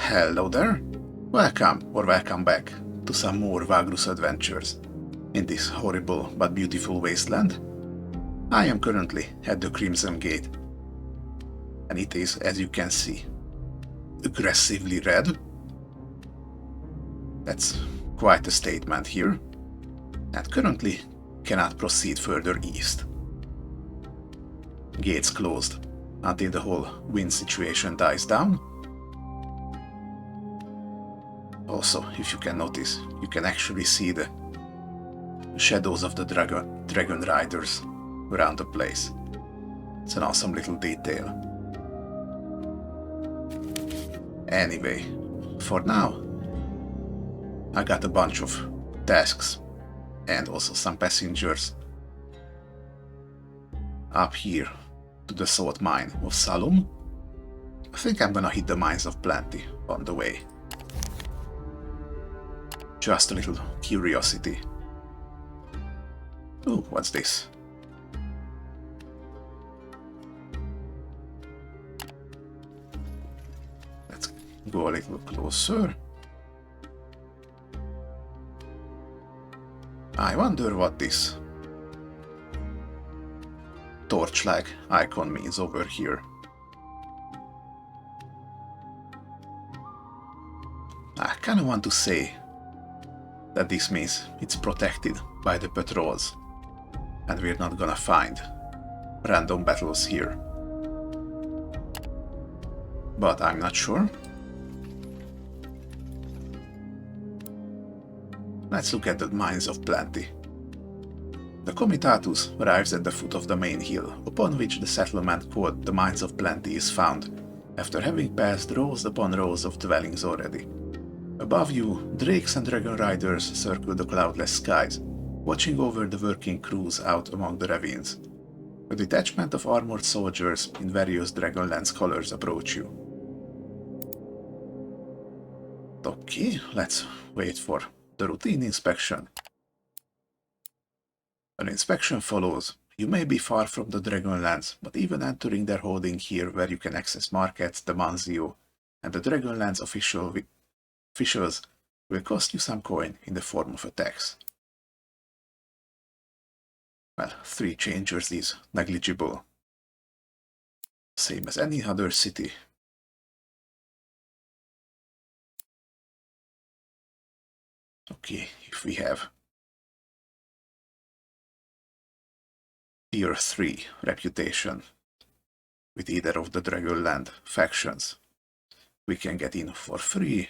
Hello there. Welcome back to some more Vagrus adventures in this horrible but beautiful wasteland. I am currently at the Crimson Gate, and it is, as you can see, aggressively red. That's quite a statement here, and currently cannot proceed further east. Gates closed until the whole wind situation dies down. Also, if you can notice, you can actually see the shadows of the dragon riders around the place. It's an awesome little detail. Anyway, for now, I got a bunch of tasks and also some passengers up here to the salt mine of Salum. I think I'm gonna hit the Mines of Plenty on the way. Just a little curiosity. Oh, what's this? Let's go a little closer. I wonder what this torch-like icon means over here. I kinda want to say that this means it's protected by the patrols, and we're not gonna find random battles here. But I'm not sure. Let's look at the Mines of Plenty. The Comitatus arrives at the foot of the main hill, upon which the settlement called the Mines of Plenty is found, after having passed rows upon rows of dwellings already. Above you, drakes and dragon riders circle the cloudless skies, watching over the working crews out among the ravines. A detachment of armored soldiers in various Dragonlance colors approach you. Okay, let's wait for the routine inspection. An inspection follows. You may be far from the Dragonlance, but even entering their holding here where you can access markets, the Manzio, and the Dragonlance officials will cost you some coin in the form of a tax. Well, 3 changers is negligible. Same as any other city. Okay, if we have Tier 3 reputation with either of the Dragonland factions, we can get in for free.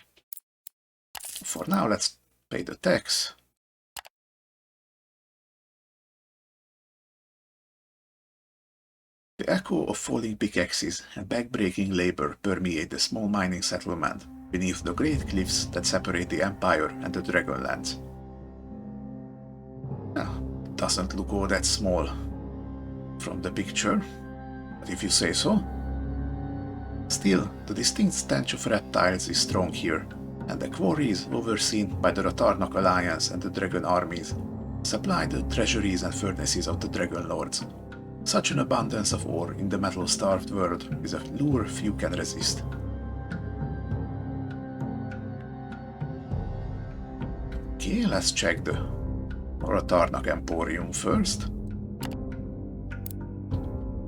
For now, let's pay the tax. The echo of falling pickaxes and back-breaking labor permeate the small mining settlement beneath the great cliffs that separate the Empire and the Dragonlands. It doesn't look all that small from the picture, but if you say so. Still, the distinct stench of reptiles is strong here, and the quarries, overseen by the Ratharnak Alliance and the Dragon armies, supply the treasuries and furnaces of the Dragon Lords. Such an abundance of ore in the metal-starved world is a lure few can resist. Okay, let's check the Ratharnak Emporium first.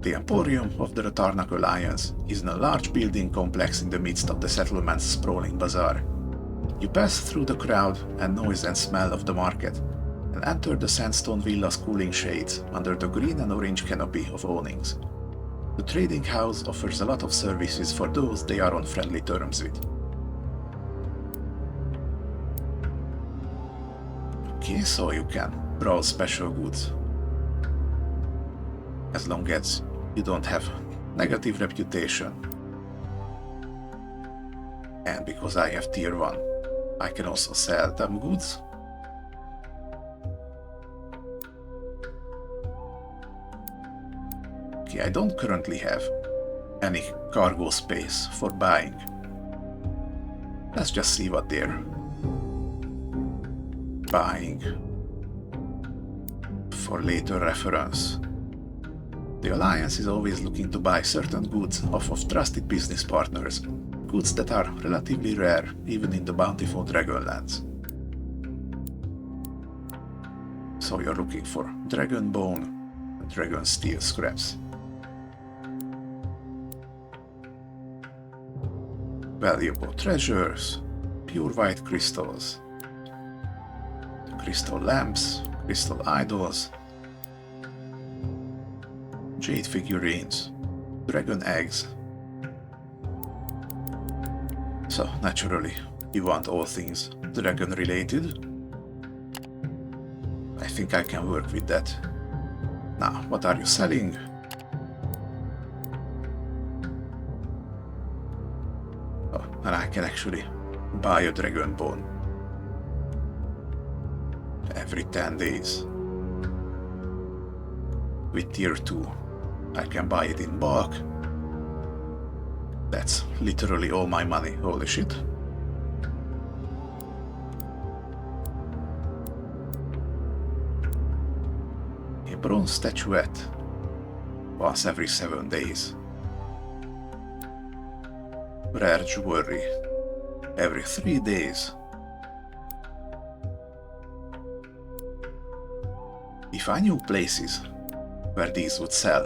The Emporium of the Ratharnak Alliance is in a large building complex in the midst of the settlement's sprawling bazaar. You pass through the crowd and noise and smell of the market, and enter the sandstone villa's cooling shades under the green and orange canopy of awnings. The trading house offers a lot of services for those they are on friendly terms with. Okay, so you can browse special goods, as long as you don't have negative reputation. And because I have tier 1, I can also sell them goods. Okay, I don't currently have any cargo space for buying. Let's just see what they're buying for later reference. The Alliance is always looking to buy certain goods off of trusted business partners, goods that are relatively rare even in the bountiful Dragonlands. So you're looking for dragon bone and dragon steel scraps. Valuable treasures, pure white crystals, crystal lamps, crystal idols, jade figurines, dragon eggs. So naturally, you want all things dragon related. I think I can work with that. Now, what are you selling? Oh, and I can actually buy a dragon bone every 10 days. With tier 2, I can buy it in bulk. That's literally all my money, holy shit. A bronze statuette once every 7 days. Rare jewelry every 3 days. If I knew places where these would sell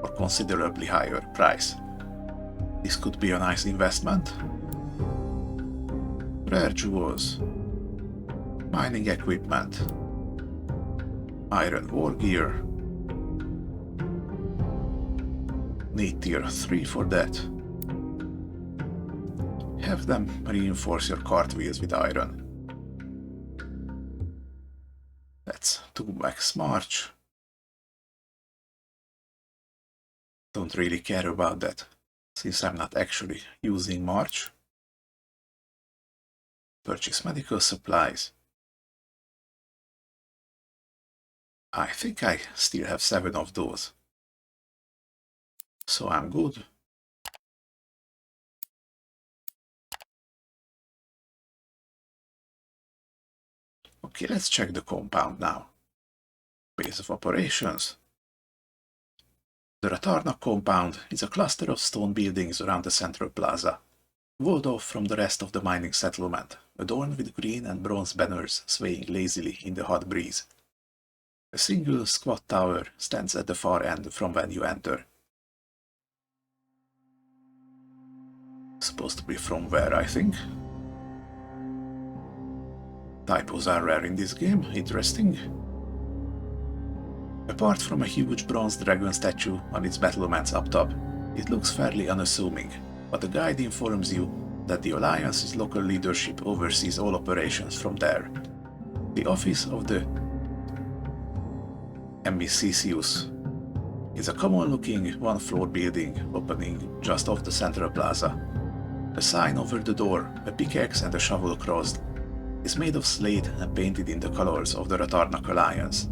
for considerably higher price, this could be a nice investment. Rare jewels, mining equipment, iron war gear. Need tier 3 for that. Have them reinforce your cartwheels with iron. That's 2 max march. Don't really care about that, since I'm not actually using march. Purchase medical supplies. I think I still have 7 of those. So I'm good. Okay, let's check the compound now. Base of operations. The Ratharnak compound is a cluster of stone buildings around the central plaza, walled off from the rest of the mining settlement, adorned with green and bronze banners swaying lazily in the hot breeze. A single squat tower stands at the far end from when you enter. Supposed to be from where, I think. Typos are rare in this game, interesting. Apart from a huge bronze dragon statue on its battlements up top, it looks fairly unassuming, but the guide informs you that the Alliance's local leadership oversees all operations from there. The office of the Embark is a common-looking one-floor building opening just off the central plaza. A sign over the door, a pickaxe and a shovel crossed, is made of slate and painted in the colors of the Ratharnak Alliance.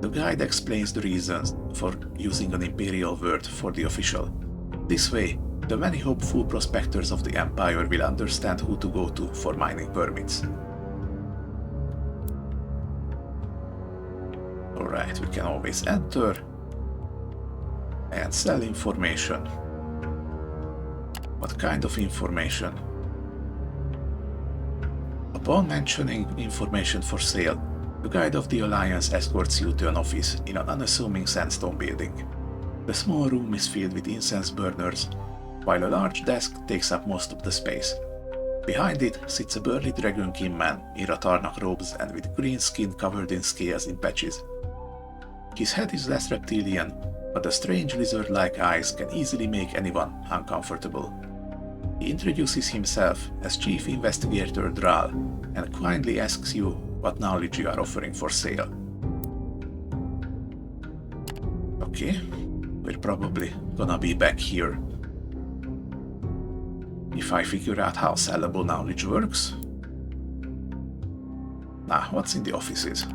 The guide explains the reasons for using an imperial word for the official. This way, the many hopeful prospectors of the Empire will understand who to go to for mining permits. Alright, we can always enter and sell information. What kind of information? Upon mentioning information for sale, the guide of the Alliance escorts you to an office in an unassuming sandstone building. The small room is filled with incense burners, while a large desk takes up most of the space. Behind it sits a burly dragon king man in Ratharnak robes and with green skin covered in scales in patches. His head is less reptilian, but the strange lizard-like eyes can easily make anyone uncomfortable. He introduces himself as Chief Investigator Dral and kindly asks you what knowledge you are offering for sale. Okay, we're probably gonna be back here if I figure out how sellable knowledge works. Nah, what's in the offices?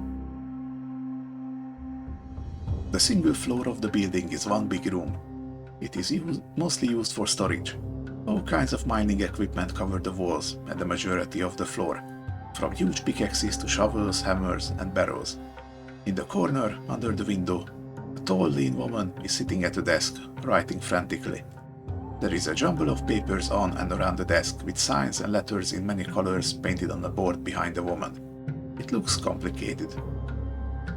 The single floor of the building is one big room. It is mostly used for storage. All kinds of mining equipment cover the walls and the majority of the floor, from huge pickaxes to shovels, hammers, and barrels. In the corner, under the window, a tall, lean woman is sitting at a desk, writing frantically. There is a jumble of papers on and around the desk, with signs and letters in many colors painted on the board behind the woman. It looks complicated.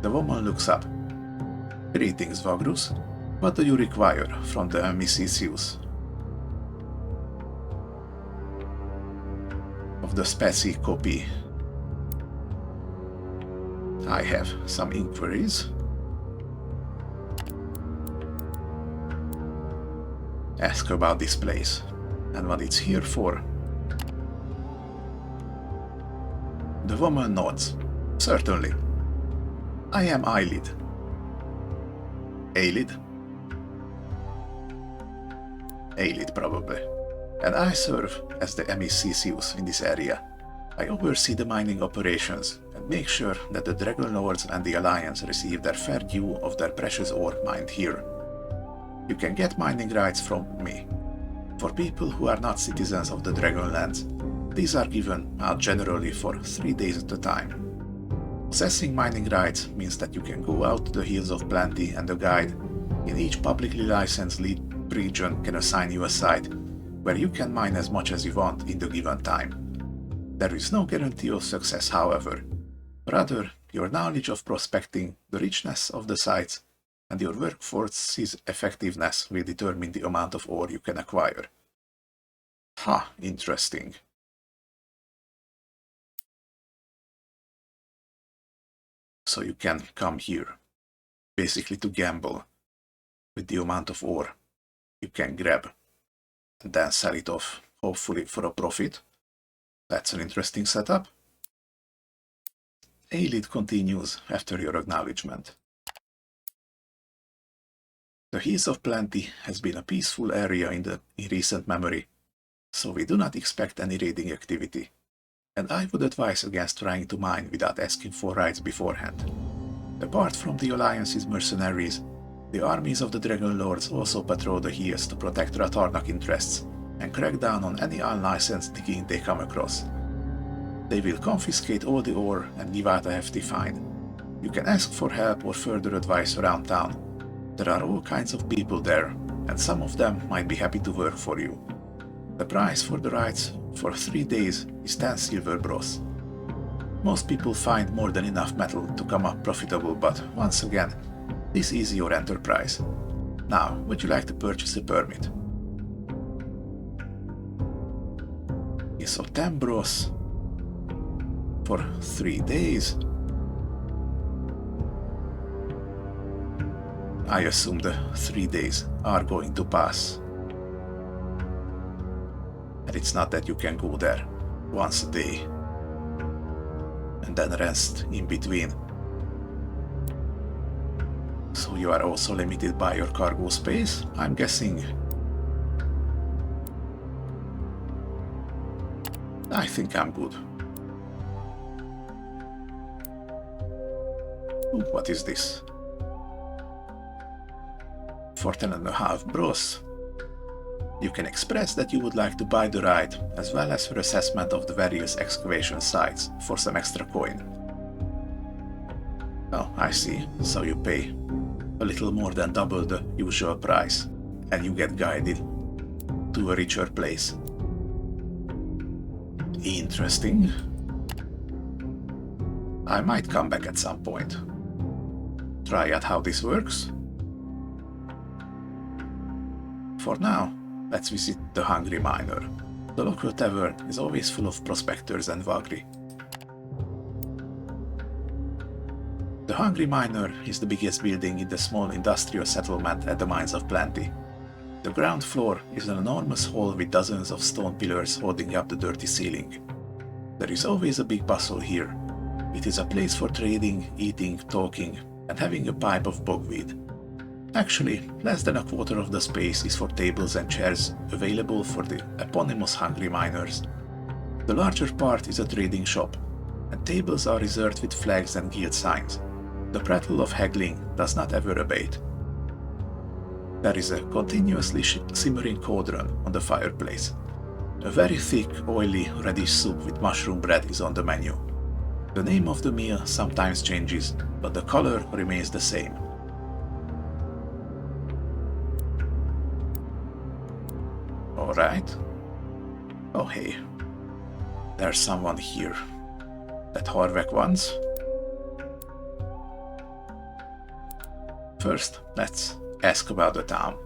The woman looks up. "Greetings, Vagrus. What do you require from the Emissicius?" "Of the specie copy. I have some inquiries. Ask about this place, and what it's here for." The woman nods. "Certainly. I am Eyelid." "Eyelid?" "Eyelid, probably. And I serve as the Emissicius in this area. I oversee the mining operations and make sure that the Dragon Lords and the Alliance receive their fair due of their precious ore mined here. You can get mining rights from me. For people who are not citizens of the Dragonlands, these are given out generally for 3 days at a time. Possessing mining rights means that you can go out to the Hills of Plenty, and a guide in each publicly licensed region can assign you a site where you can mine as much as you want in the given time. There is no guarantee of success, however. Rather, your knowledge of prospecting, the richness of the sites, and your workforce's effectiveness will determine the amount of ore you can acquire." Interesting. So you can come here, basically to gamble with the amount of ore you can grab, and then sell it off, hopefully for a profit. That's an interesting setup. Eyelid continues after your acknowledgement. "The Hills of Plenty has been a peaceful area in recent memory, so we do not expect any raiding activity, and I would advise against trying to mine without asking for rights beforehand. Apart from the Alliance's mercenaries, the armies of the Dragon Lords also patrol the Hills to protect Ratharnak interests and crack down on any unlicensed digging they come across. They will confiscate all the ore and give out a hefty fine. You can ask for help or further advice around town. There are all kinds of people there, and some of them might be happy to work for you. The price for the rights for 3 days is 10 silver bros. Most people find more than enough metal to come up profitable, but once again, this is your enterprise. Now, would you like to purchase a permit?" So 10 bros for 3 days. I assume the 3 days are going to pass. And it's not that you can go there once a day and then rest in between. So you are also limited by your cargo space, I'm guessing. I think I'm good. Ooh, what is this? For 10.5 bros. You can express that you would like to buy the right, as well as for assessment of the various excavation sites, for some extra coin. Oh, I see. So you pay a little more than double the usual price, and you get guided to a richer place. Interesting. I might come back at some point. Try out how this works. For now, let's visit the Hungry Miner. The local tavern is always full of prospectors and Vagri. The Hungry Miner is the biggest building in the small industrial settlement at the Mines of Plenty. The ground floor is an enormous hall with dozens of stone pillars holding up the dirty ceiling. There is always a big bustle here. It is a place for trading, eating, talking, and having a pipe of bogweed. Actually, less than a quarter of the space is for tables and chairs available for the eponymous Hungry Miners. The larger part is a trading shop, and tables are reserved with flags and guild signs. The prattle of haggling does not ever abate. There is a continuously simmering cauldron on the fireplace. A very thick, oily, reddish soup with mushroom bread is on the menu. The name of the meal sometimes changes, but the color remains the same. Alright. Oh hey, there's someone here that Harvek wants. First, let's ask about the town.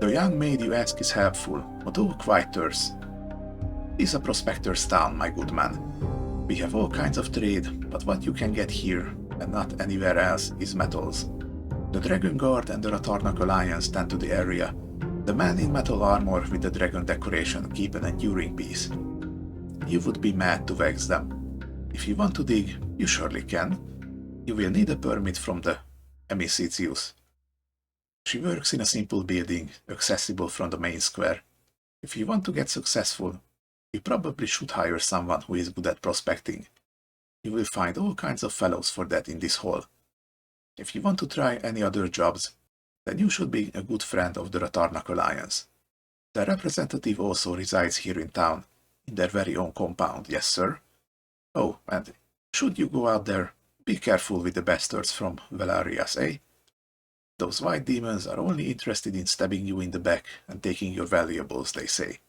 The young maid you ask is helpful, although quite terse. It's a prospector's town, my good man. We have all kinds of trade, but what you can get here, and not anywhere else, is metals. The Dragon Guard and the Ratharnak Alliance tend to the area. The men in metal armor with the dragon decoration keep an enduring peace. You would be mad to vex them. If you want to dig, you surely can. You will need a permit from the Emissitius. She works in a simple building, accessible from the main square. If you want to get successful, you probably should hire someone who is good at prospecting. You will find all kinds of fellows for that in this hall. If you want to try any other jobs, then you should be a good friend of the Ratharnak Alliance. Their representative also resides here in town, in their very own compound, yes sir. Oh, and should you go out there, be careful with the bastards from Valarias, eh? Those white demons are only interested in stabbing you in the back and taking your valuables, they say.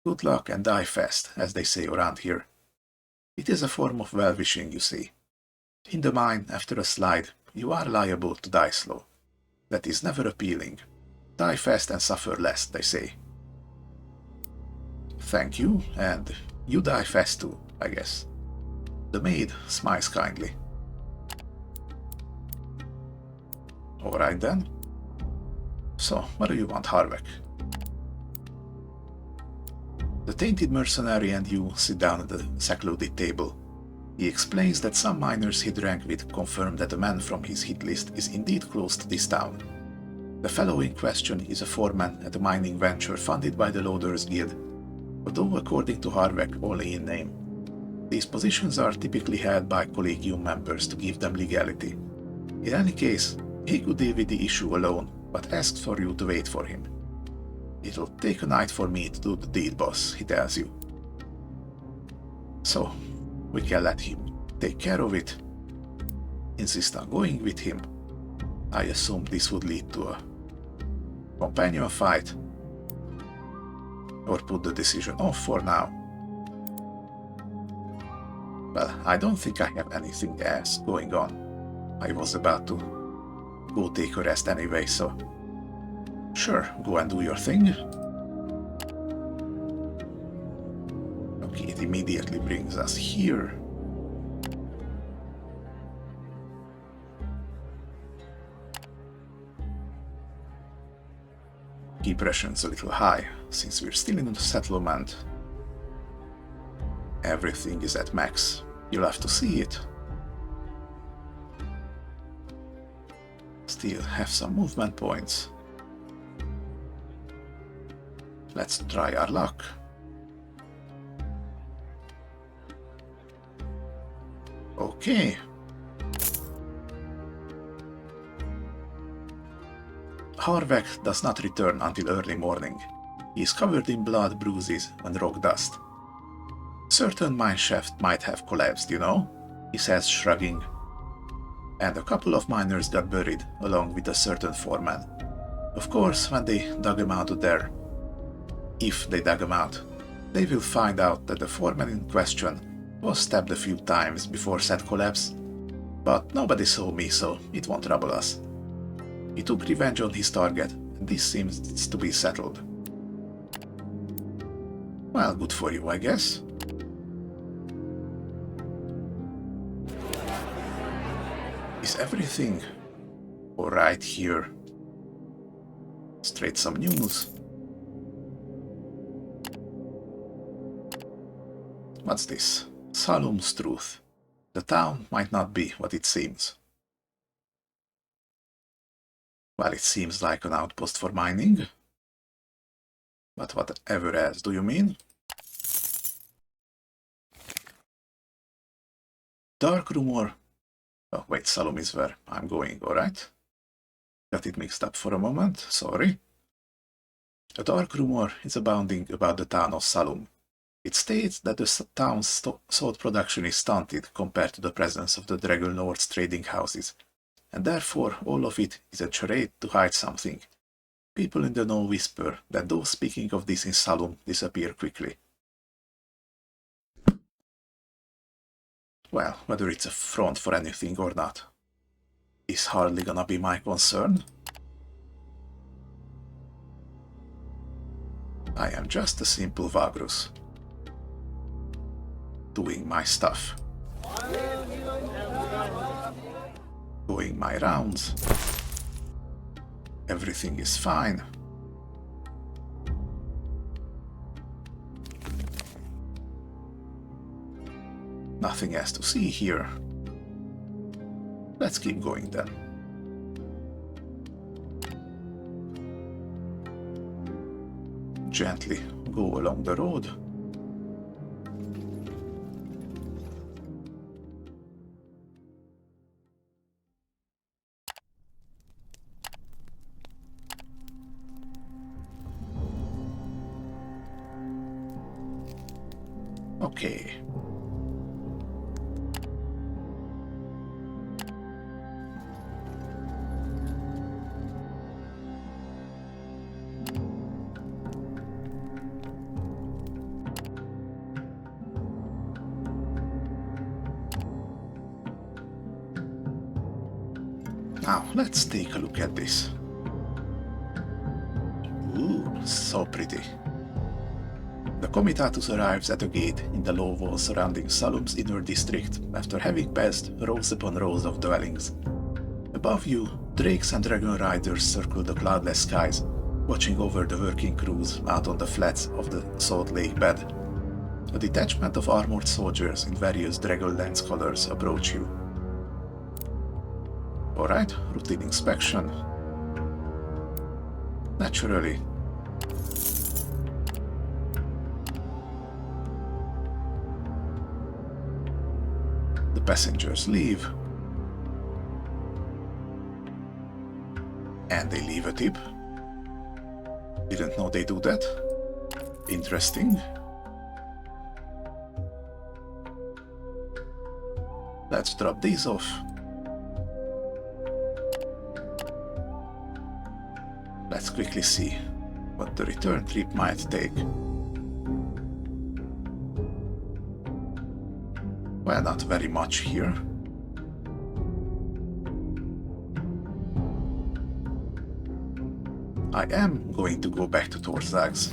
Good luck and die fast, as they say around here. It is a form of well-wishing, you see. In the mine, after a slide, you are liable to die slow. That is never appealing. Die fast and suffer less, they say. Thank you, and you die fast too, I guess. The maid smiles kindly. Alright then. So, what do you want, Harvek? The tainted mercenary and you sit down at the secluded table. He explains that some miners he drank with confirm that a man from his hit list is indeed close to this town. The fellow in question is a foreman at a mining venture funded by the Loaders Guild, although according to Harvek only in name. These positions are typically held by Collegium members to give them legality. In any case, he could deal with the issue alone, but asks for you to wait for him. It'll take a night for me to do the deed, boss, he tells you. So, we can let him take care of it. Insist on going with him. I assume this would lead to a companion fight. Or put the decision off for now. Well, I don't think I have anything else going on. I was about to go take a rest anyway, so sure, go and do your thing. Okay, it immediately brings us here. Keep pression's a little high, since we're still in the settlement. Everything is at max. You'll have to see it. Still have some movement points. Let's try our luck. Okay. Harvek does not return until early morning. He is covered in blood, bruises, and rock dust. Certain mine shaft might have collapsed, you know, he says, shrugging. And a couple of miners got buried, along with a certain foreman. Of course, when they dug him out of there, if they dug him out, they will find out that the foreman in question was stabbed a few times before said collapse. But nobody saw me, so it won't trouble us. He took revenge on his target, and this seems to be settled. Well, good for you, I guess. Is everything alright here? Straight some news. What's this? Salum's truth. The town might not be what it seems. Well, it seems like an outpost for mining. But whatever else do you mean? Dark rumour. Oh, wait, Salum is where I'm going, alright? Got it mixed up for a moment, sorry. A dark rumour is abounding about the town of Salum. It states that the town's salt production is stunted compared to the presence of the Dragon Lord's trading houses, and therefore all of it is a charade to hide something. People in the know whisper that those speaking of this in Salum disappear quickly. Well, whether it's a front for anything or not is hardly gonna be my concern. I am just a simple Vagrus, doing my stuff, going my rounds. Everything is fine. Nothing else to see here. Let's keep going then. Gently go along the road. Okay. Now, let's take a look at this. Ooh, so pretty. The Comitatus arrives at a gate in the low wall surrounding Salum's inner district after having passed rows upon rows of dwellings. Above you, drakes and dragon riders circle the cloudless skies, watching over the working crews out on the flats of the salt lake bed. A detachment of armored soldiers in various Dragonlance colors approach you. Alright, routine inspection. Naturally. The passengers leave. And they leave a tip. Didn't know they do that. Interesting. Let's drop these off. Let's quickly see what the return trip might take. Well, not very much here. I am going to go back to Torzags.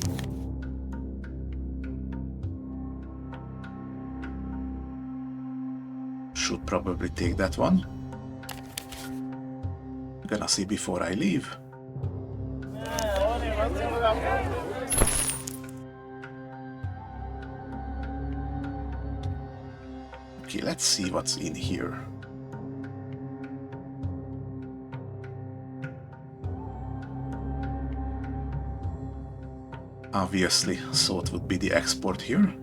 Should probably take that one. Gonna see before I leave. Okay, let's see what's in here. Obviously, salt would be the export here.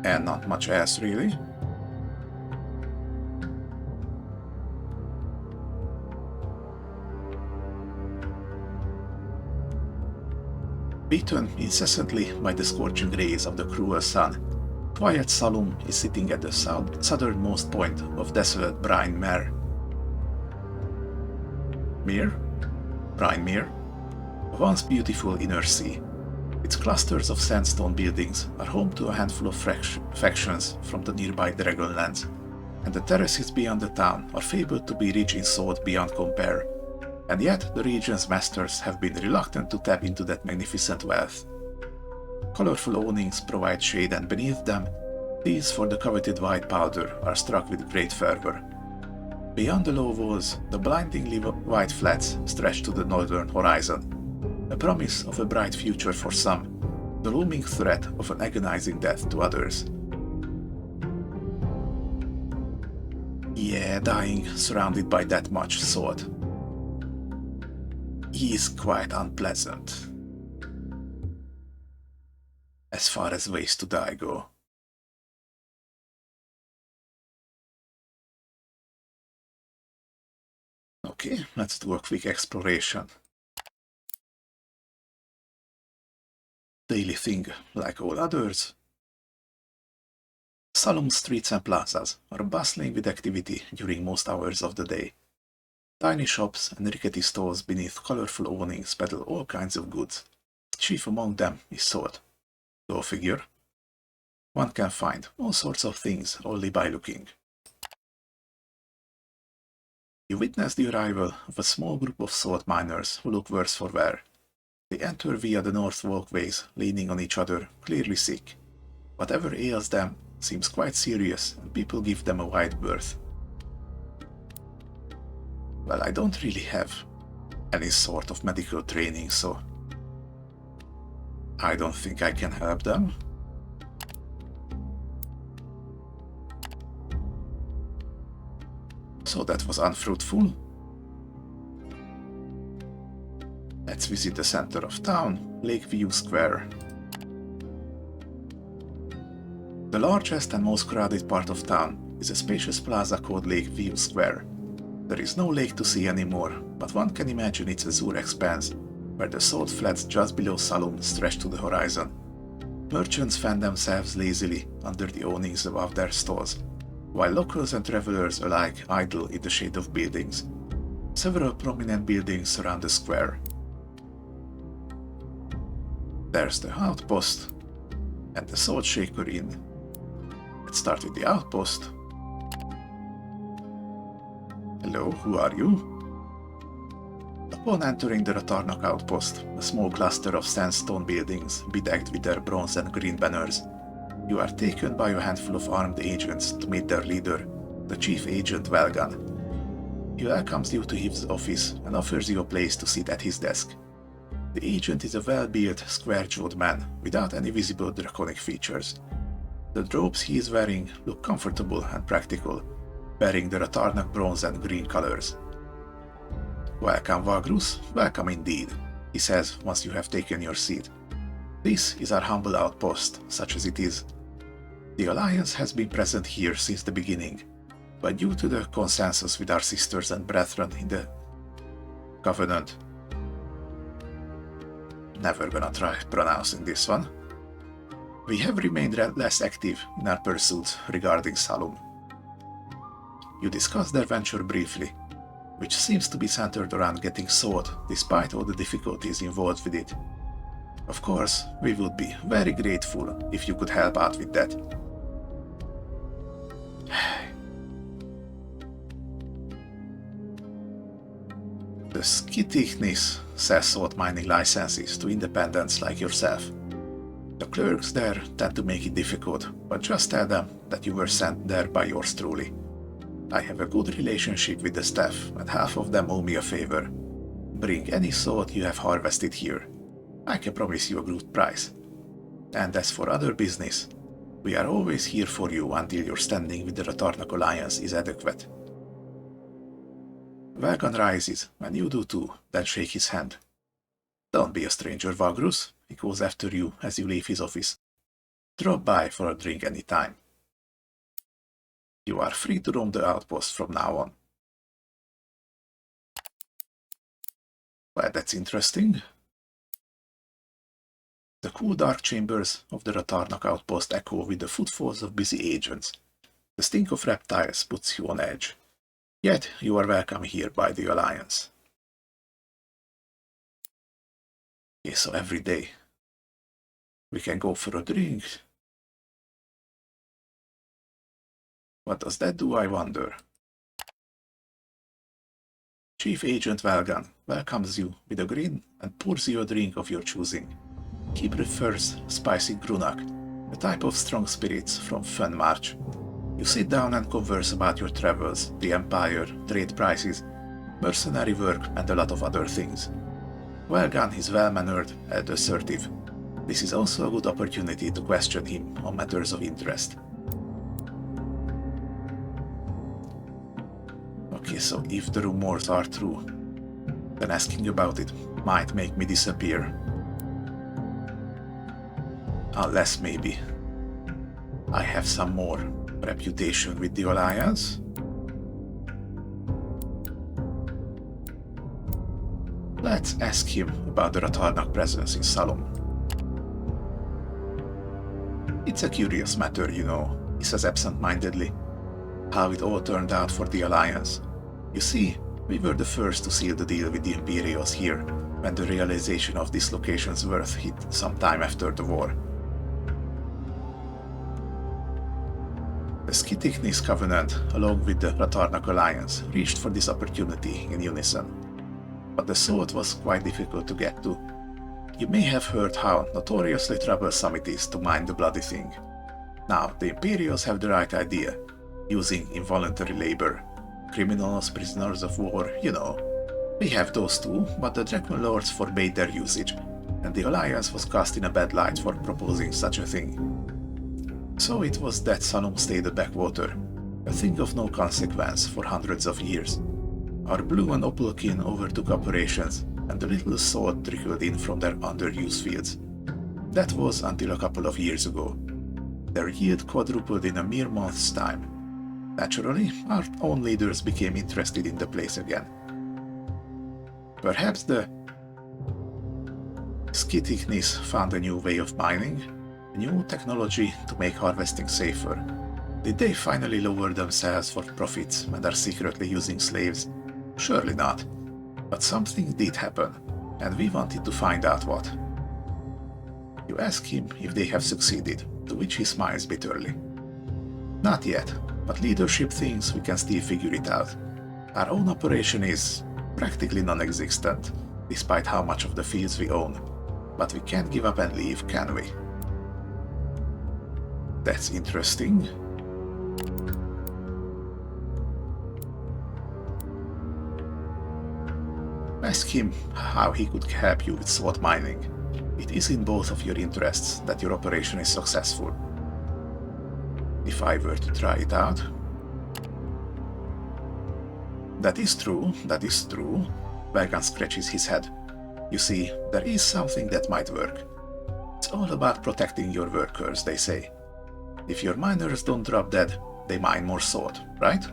And not much else, really. Beaten incessantly by the scorching rays of the cruel sun, quiet Salum is sitting at the southernmost point of desolate Brine Mere. Brine Mere? A once beautiful inner sea. Its clusters of sandstone buildings are home to a handful of factions from the nearby Dragonlands, and the terraces beyond the town are fabled to be rich in salt beyond compare. And yet the region's masters have been reluctant to tap into that magnificent wealth. Colorful awnings provide shade, and beneath them, these for the coveted white powder are struck with great fervor. Beyond the low walls, the blindingly white flats stretch to the northern horizon, a promise of a bright future for some, the looming threat of an agonizing death to others. Yeah, dying surrounded by that much salt is quite unpleasant, as far as ways to die go. Okay, let's do a quick exploration. Daily thing, like all others. Salum's streets and plazas are bustling with activity during most hours of the day. Tiny shops and rickety stalls beneath colorful awnings peddle all kinds of goods. Chief among them is salt. Go figure. One can find all sorts of things only by looking. You witness the arrival of a small group of salt miners who look worse for wear. They enter via the north walkways, leaning on each other, clearly sick. Whatever ails them seems quite serious, and people give them a wide berth. Well, I don't really have any sort of medical training, so I don't think I can help them. So that was unfruitful. Let's visit the center of town, Lakeview Square. The largest and most crowded part of town is a spacious plaza called Lakeview Square. There is no lake to see anymore, but one can imagine its azure expanse, where the salt flats just below Salum stretch to the horizon. Merchants fan themselves lazily under the awnings above their stalls, while locals and travelers alike idle in the shade of buildings. Several prominent buildings surround the square. There's the Outpost and the Salt Shaker Inn. Let's start with the Outpost. Hello, who are you? Upon entering the Ratharnak outpost, a small cluster of sandstone buildings bedecked with their bronze and green banners, you are taken by a handful of armed agents to meet their leader, the Chief Agent Welgan. He welcomes you to his office and offers you a place to sit at his desk. The agent is a well-built, square-jawed man without any visible draconic features. The robes he is wearing look comfortable and practical, bearing the Ratharnak bronze and green colors. "Welcome, Vagrus, welcome indeed," he says once you have taken your seat. "This is our humble outpost, such as it is. The Alliance has been present here since the beginning, but due to the consensus with our sisters and brethren in the Covenant," never gonna try pronouncing this one, "we have remained less active in our pursuits regarding Salum." You discuss their venture briefly, which seems to be centered around getting salt despite all the difficulties involved with it. Of course, we would be very grateful if you could help out with that. The skittishness sells salt mining licenses to independents like yourself. The clerks there tend to make it difficult, but just tell them that you were sent there by yours truly. I have a good relationship with the staff, and half of them owe me a favor. Bring any salt you have harvested here. I can promise you a good price. And as for other business, we are always here for you until your standing with the Ratharnak Alliance is adequate. Welgan rises, and you do too, then shake his hand. "Don't be a stranger, Vagrus," he calls after you as you leave his office. "Drop by for a drink any time. You are free to roam the outpost from now on." Well, that's interesting. The cool dark chambers of the Ratharnak outpost echo with the footfalls of busy agents. The stink of reptiles puts you on edge. Yet you are welcome here by the Alliance. Okay, so every day we can go for a drink. What does that do, I wonder? Chief Agent Welgan welcomes you with a grin and pours you a drink of your choosing. He prefers spicy grunak, a type of strong spirits from Fun March. You sit down and converse about your travels, the Empire, trade prices, mercenary work, and a lot of other things. Welgan is well-mannered and assertive. This is also a good opportunity to question him on matters of interest. Okay, so if the rumors are true, then asking about it might make me disappear. Unless maybe I have some more reputation with the Alliance. Let's ask him about the Ratharnak presence in Salum. "It's a curious matter, you know," he says absent-mindedly, "how it all turned out for the Alliance. You see, We were the first to seal the deal with the Imperials here, when the realization of this location's worth hit sometime after the war. The Skitiknis Covenant, along with the Ratharnak Alliance, reached for this opportunity in unison. But the sword was quite difficult to get to. You may have heard how notoriously troublesome it is to mine the bloody thing. Now, the Imperials have the right idea, using involuntary labor. Criminals, prisoners of war, you know. We have those too, but the Dragon Lords forbade their usage, and the Alliance was cast in a bad light for proposing such a thing. So it was that Salum stayed a backwater, a thing of no consequence for hundreds of years. Our blue and opal kin overtook operations, and the little sword trickled in from their underused fields. That was until a couple of years ago. Their yield quadrupled in a mere month's time. Naturally, our own leaders became interested in the place again. Perhaps the Skitiknis found a new way of mining, a new technology to make harvesting safer. Did they finally lower themselves for profits and are secretly using slaves? Surely not. But something did happen, and we wanted to find out what. You ask him if they have succeeded, to which he smiles bitterly. Not yet, but leadership thinks we can still figure it out. Our own operation is practically non-existent, despite how much of the fields we own. But we can't give up and leave, can we? That's interesting. Ask him how he could help you with sword mining. It is in both of your interests that your operation is successful. If I were to try it out. That is true, that is true. Welgan scratches his head. You see, there is something that might work. It's all about protecting your workers, they say. If your miners don't drop dead, they mine more sword, right?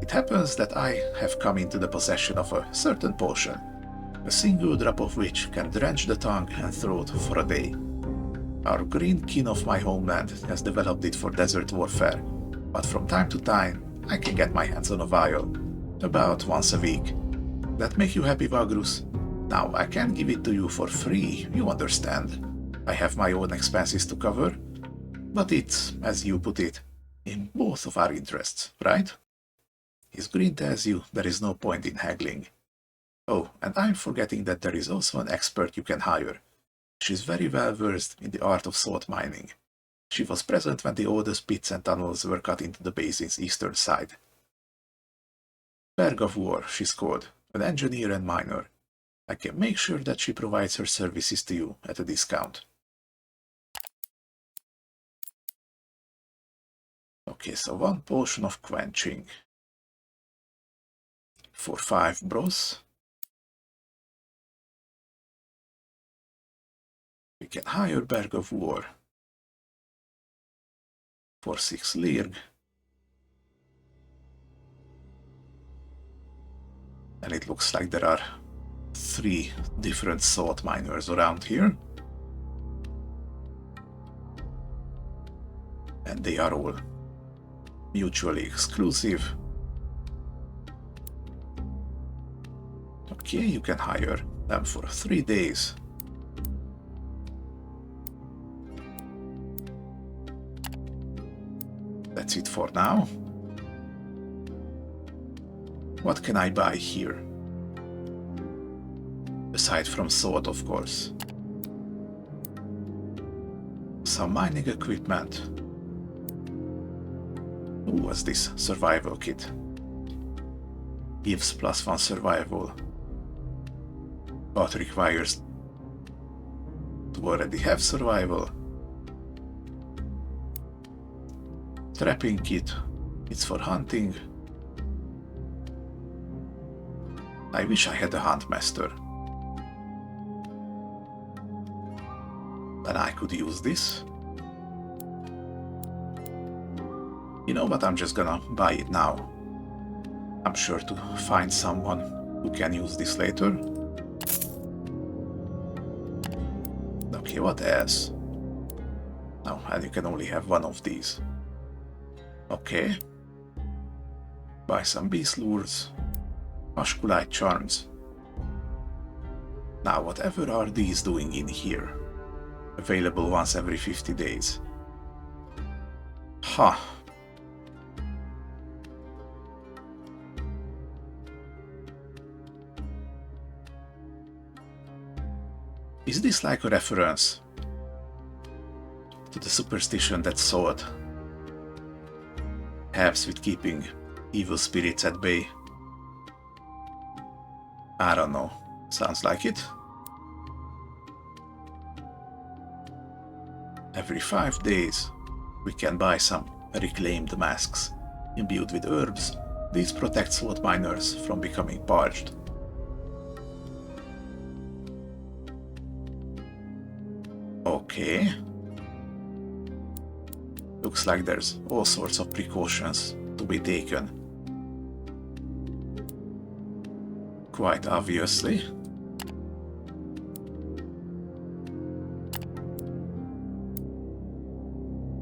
It happens that I have come into the possession of a certain potion, a single drop of which can drench the tongue and throat for a day. Our green kin of my homeland has developed it for desert warfare, but from time to time I can get my hands on a vial, about once a week. That make you happy, Vagrus? Now I can't give it to you for free, you understand. I have my own expenses to cover, but it's, as you put it, in both of our interests, right? His grin tells you there is no point in haggling. Oh, and I'm forgetting that there is also an expert you can hire. She's very well versed in the art of sword mining. She was present when the oldest pits and tunnels were cut into the basin's eastern side. Berg of War, she's called, an engineer and miner. I can make sure that she provides her services to you at a discount. Okay, so 1 potion of quenching. For 5 bros. We can hire Berg of War. For 6 lirg. And it looks like there are 3 different sword miners around here. And they are all mutually exclusive. Okay, you can hire them for 3 days. That's it for now. What can I buy here? Aside from sword, of course. Some mining equipment. What's this survival kit? Gives +1 survival, but requires to already have survival. Trapping kit, it's for hunting. I wish I had a hunt master. Then I could use this. You know what, I'm just gonna buy it now. I'm sure to find someone who can use this later. Okay, what else? No, and you can only have 1 of these. Okay. Buy some beast lures. Musculite charms. Now whatever are these doing in here? Available once every 50 days. Huh. Is this like a reference to the superstition that sword helps with keeping evil spirits at bay? I don't know. Sounds like it. Every 5 days, we can buy some reclaimed masks imbued with herbs. These protect sword miners from becoming parched. Okay. Looks like there's all sorts of precautions to be taken. Quite obviously.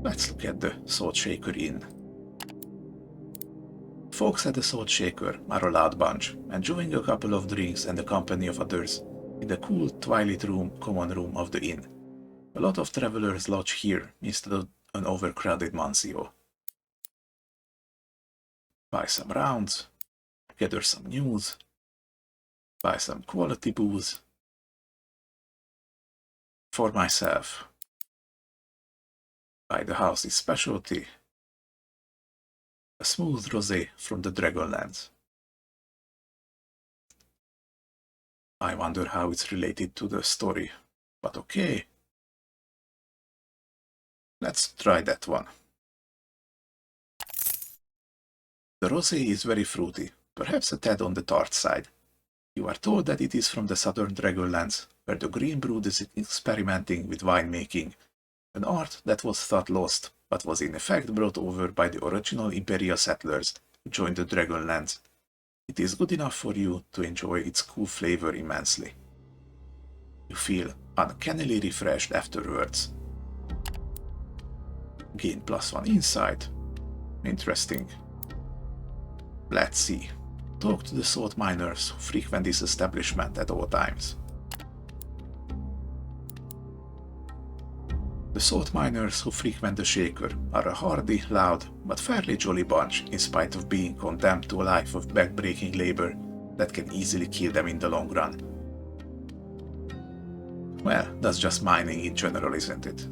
Let's look at the Sword Shaker Inn. Folks at the Sword Shaker are a loud bunch, enjoying a couple of drinks and the company of others in the cool twilight common room of the inn. A lot of travelers lodge here instead of an overcrowded mansio. Buy some rounds, gather some news, buy some quality booze. For myself, buy the house's specialty, a smooth rosé from the Dragonlance. I wonder how it's related to the story, but okay. Let's try that one. The rosé is very fruity, perhaps a tad on the tart side. You are told that it is from the southern Dragonlance, where the Green Brood is experimenting with winemaking, an art that was thought lost, but was in effect brought over by the original Imperial settlers who joined the Dragonlance. It is good enough for you to enjoy its cool flavor immensely. You feel uncannily refreshed afterwards. Gain +1 insight. Interesting. Let's see. Talk to the sword miners who frequent this establishment at all times. The sword miners who frequent the Shaker are a hardy, loud, but fairly jolly bunch in spite of being condemned to a life of back-breaking labor that can easily kill them in the long run. Well, that's just mining in general, isn't it?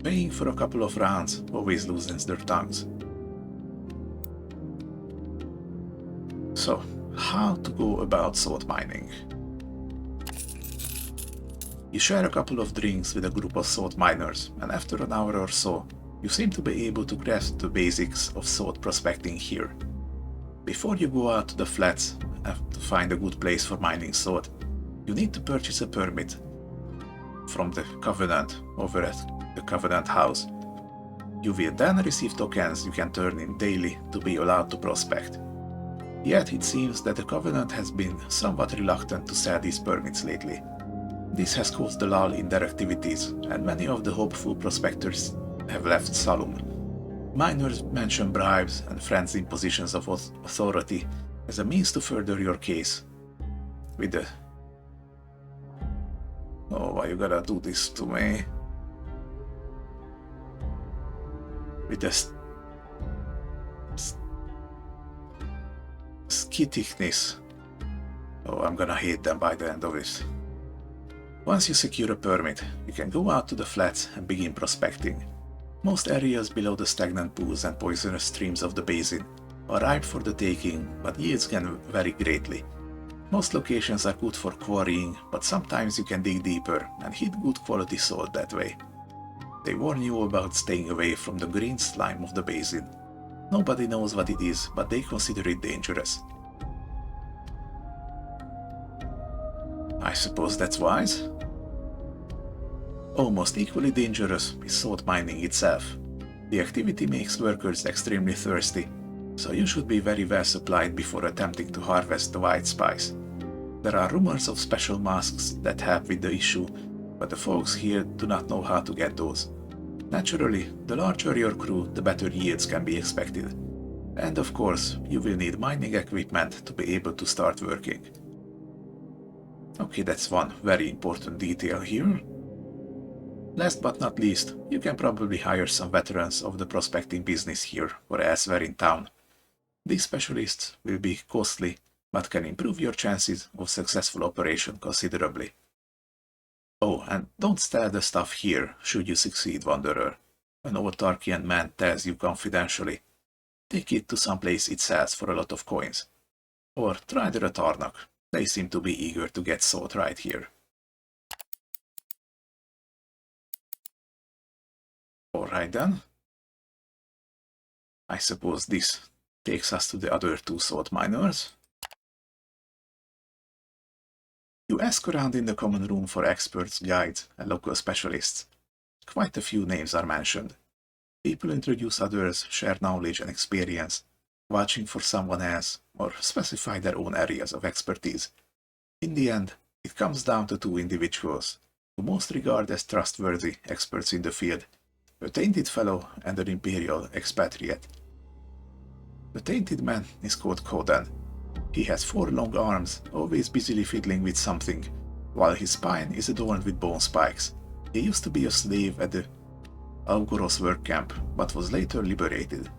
Paying for a couple of rounds always loosens their tongues. So, how to go about sword mining? You share a couple of drinks with a group of sword miners, and after an hour or so, you seem to be able to grasp the basics of sword prospecting here. Before you go out to the flats to find a good place for mining sword, you need to purchase a permit from the Covenant over at the Covenant House. You will then receive tokens you can turn in daily to be allowed to prospect. Yet it seems that the Covenant has been somewhat reluctant to sell these permits lately. This has caused a lull in their activities, and many of the hopeful prospectors have left Salum. Miners mention bribes and friends in positions of authority as a means to further your case. With the... Oh, why you gotta do this to me? With the skittishness. Oh, I'm gonna hate them by the end of this. Once you secure a permit, you can go out to the flats and begin prospecting. Most areas below the stagnant pools and poisonous streams of the basin are ripe for the taking, but yields can vary greatly. Most locations are good for quarrying, but sometimes you can dig deeper and hit good quality sword that way. They warn you about staying away from the green slime of the basin. Nobody knows what it is, but they consider it dangerous. I suppose that's wise? Almost equally dangerous is sword mining itself. The activity makes workers extremely thirsty, so you should be very well supplied before attempting to harvest the white spice. There are rumors of special masks that help with the issue, but the folks here do not know how to get those. Naturally, the larger your crew, the better yields can be expected. And of course, you will need mining equipment to be able to start working. Okay, that's one very important detail here. Last but not least, you can probably hire some veterans of the prospecting business here or elsewhere in town. These specialists will be costly, but can improve your chances of successful operation considerably. Oh, and don't sell the stuff here should you succeed, Wanderer. An autarkian man tells you confidentially. Take it to some place it sells for a lot of coins. Or try the Ratharnak. They seem to be eager to get sold right here. Alright then. I suppose this takes us to the other two salt miners. You ask around in the common room for experts, guides, and local specialists. Quite a few names are mentioned. People introduce others, share knowledge and experience, vouching for someone else, or specify their own areas of expertise. In the end, it comes down to two individuals, who most regard as trustworthy experts in the field, a tainted fellow and an imperial expatriate. The tainted man is called Kodan. He has 4 long arms, always busily fiddling with something, while his spine is adorned with bone spikes. He used to be a slave at the Algoros work camp, but was later liberated.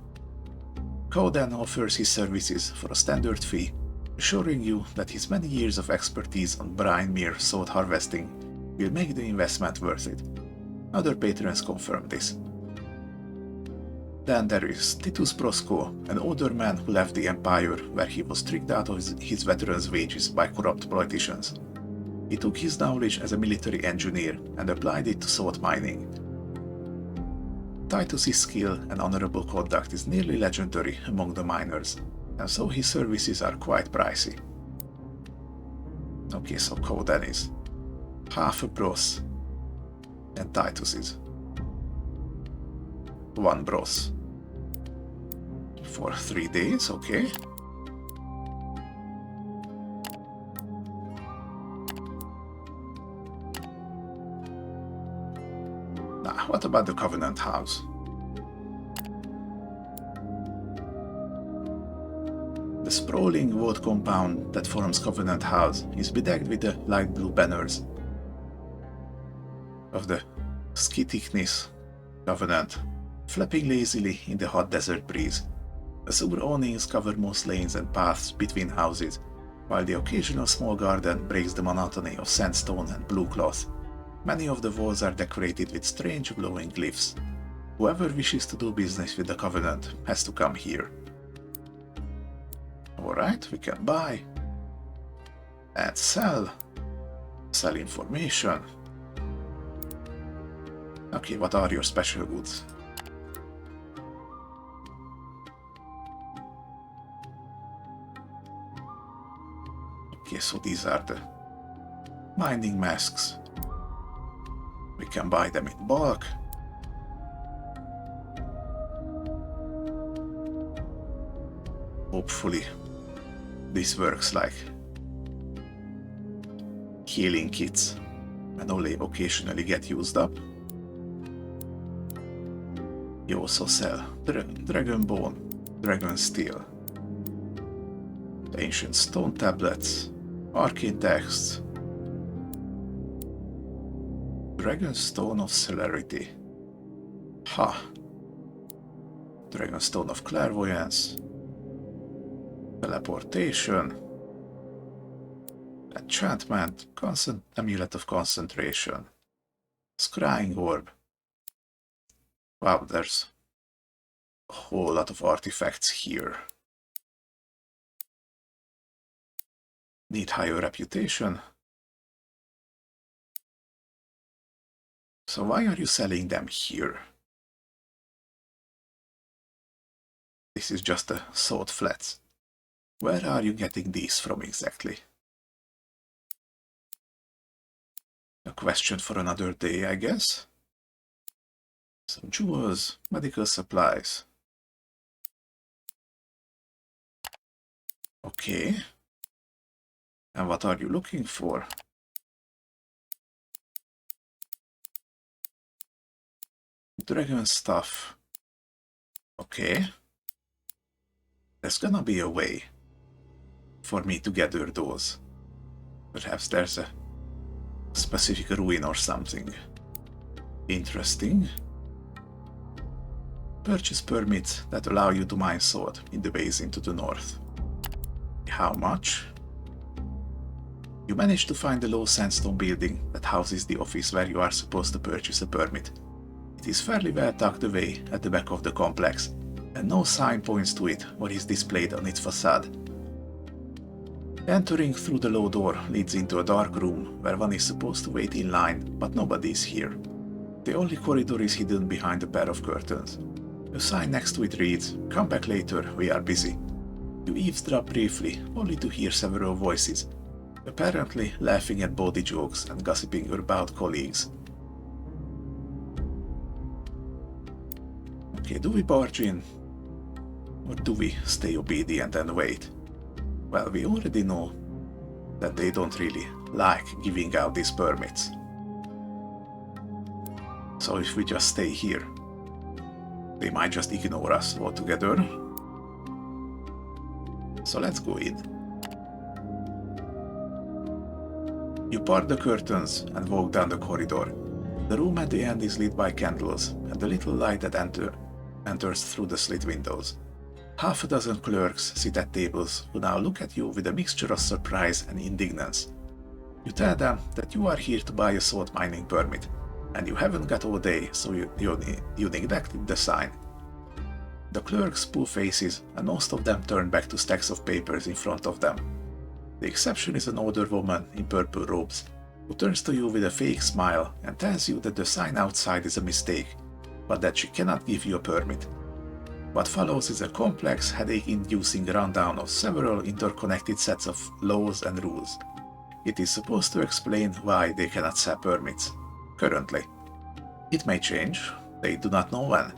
Kodan offers his services for a standard fee, assuring you that his many years of expertise on brine mere salt harvesting will make the investment worth it. Other patrons confirm this. Then there is Titus Brosco, an older man who left the Empire where he was tricked out of his veterans' wages by corrupt politicians. He took his knowledge as a military engineer and applied it to salt mining. Titus's skill and honorable conduct is nearly legendary among the miners, and so his services are quite pricey. Okay, so Kodan is half a bros, and Titus is 1 bros. For 3 days, okay. Now, what about the Covenant House? The sprawling wood compound that forms Covenant House is bedecked with the light blue banners of the Skitiknis Covenant, flapping lazily in the hot desert breeze. Azure awnings cover most lanes and paths between houses, while the occasional small garden breaks the monotony of sandstone and blue cloth. Many of the walls are decorated with strange glowing glyphs. Whoever wishes to do business with the Covenant has to come here. Alright, we can buy and sell. Sell information. Okay, what are your special goods? Okay, so these are the mining masks. We can buy them in bulk. Hopefully, this works like healing kits and only occasionally get used up. You also sell dragon bone, dragon steel, ancient stone tablets, arcane texts, dragon stone of celerity, dragon stone of clairvoyance, teleportation, enchantment, amulet of concentration, scrying orb. Wow, there's a whole lot of artifacts here. Need higher reputation. So why are you selling them here? This is just a salt flats. Where are you getting these from exactly? A question for another day, I guess. Some jewels, medical supplies. Okay. And what are you looking for? Dragon stuff. Okay. There's gonna be a way for me to gather those. Perhaps there's a specific ruin or something. Interesting. Purchase permits that allow you to mine salt in the basin to the north. How much? You manage to find the low sandstone building that houses the office where you are supposed to purchase a permit. It is fairly well tucked away at the back of the complex, and no sign points to it or is displayed on its facade. Entering through the low door leads into a dark room where one is supposed to wait in line, but nobody is here. The only corridor is hidden behind a pair of curtains. A sign next to it reads, "Come back later, we are busy." You eavesdrop briefly, only to hear several voices, apparently laughing at bawdy jokes and gossiping about colleagues. Okay, do we barge in? Or do we stay obedient and wait? Well, we already know that they don't really like giving out these permits. So if we just stay here, they might just ignore us altogether. So let's go in. You part the curtains and walk down the corridor. The room at the end is lit by candles, and the little light that enters through the slit windows. Half a dozen clerks sit at tables who now look at you with a mixture of surprise and indignance. You tell them that you are here to buy a salt mining permit, and you haven't got all day, so you neglected the sign. The clerks pull faces, and most of them turn back to stacks of papers in front of them. The exception is an older woman in purple robes, who turns to you with a fake smile and tells you that the sign outside is a mistake, but that she cannot give you a permit. What follows is a complex, headache-inducing rundown of several interconnected sets of laws and rules. It is supposed to explain why they cannot sell permits, currently. It may change, they do not know when.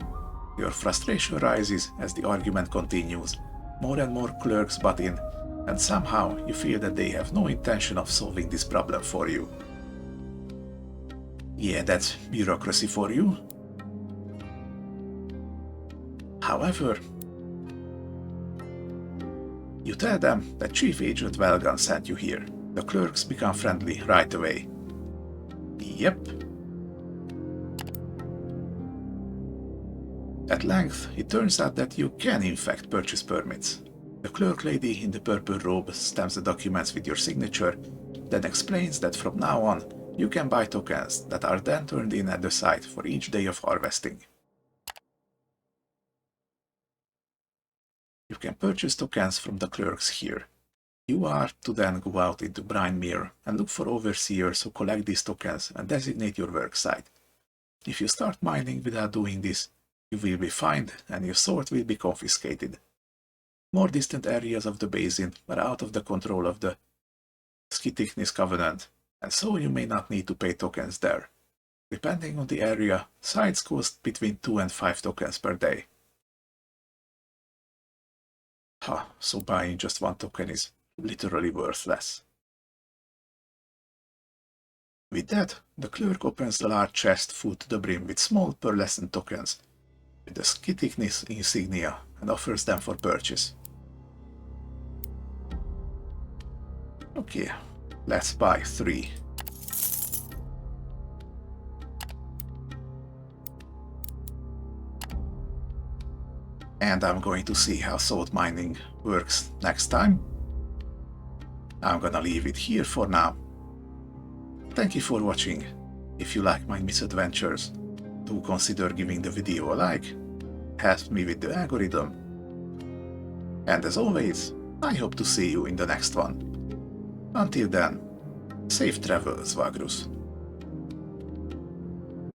Your frustration rises as the argument continues. More and more clerks butt in, and somehow you feel that they have no intention of solving this problem for you. Yeah, that's bureaucracy for you. However, you tell them that Chief Agent Welgan sent you here. The clerks become friendly right away. Yep. At length, it turns out that you can in fact purchase permits. The clerk lady in the purple robe stamps the documents with your signature, then explains that from now on, you can buy tokens that are then turned in at the site for each day of harvesting. You can purchase tokens from the clerks here. You are to then go out into Brinemere and look for overseers who collect these tokens and designate your work site. If you start mining without doing this, you will be fined and your sword will be confiscated. More distant areas of the basin are out of the control of the Cataclysm Covenant, and so you may not need to pay tokens there. Depending on the area, sites cost between 2 and 5 tokens per day. So buying just 1 token is literally worthless. With that, the clerk opens the large chest full to the brim with small pearlescent tokens with the Cataclysm insignia and offers them for purchase. Okay, let's buy 3. And I'm going to see how salt mining works next time. I'm gonna leave it here for now. Thank you for watching. If you like my misadventures, do consider giving the video a like. It helps me with the algorithm. And as always, I hope to see you in the next one. Until then, safe travels, Vagrus.